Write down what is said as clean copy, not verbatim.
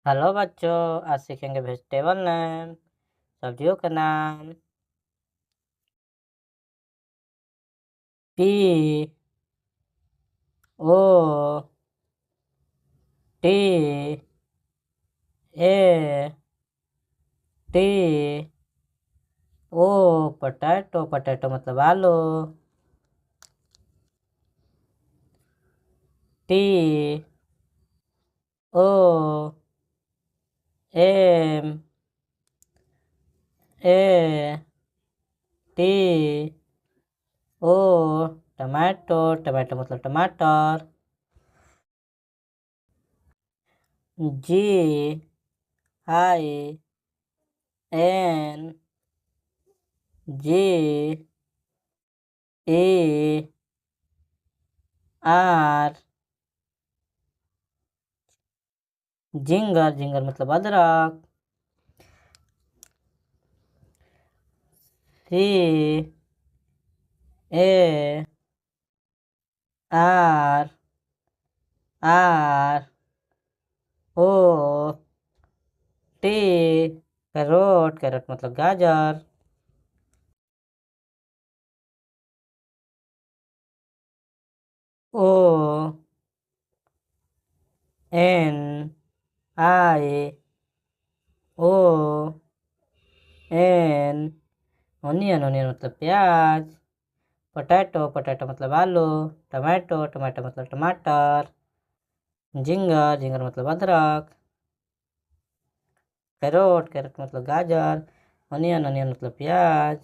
Hello बच्चों, आज सीखेंगे वेजिटेबल नेम, सब्जियों का नाम। P O T A T O, potato. Potato मतलब आलू। T O M A T O, tomato. Tomato मतलब टमाटर। G I N G A R, ginger. Ginger मतलब अदरक। C A R R O T, carrot. Carrot मतलब गाजर। O N I O N, onion. Onion मतलब प्याज। Potato. Potato मतलब आलू। टमाटो। टमाटो मतलब टमाटर। जिंगर। जिंगर मतलब अदरक। कैरोट। कैरोट मतलब गाजर। ओनियन। ओनियन मतलब प्याज।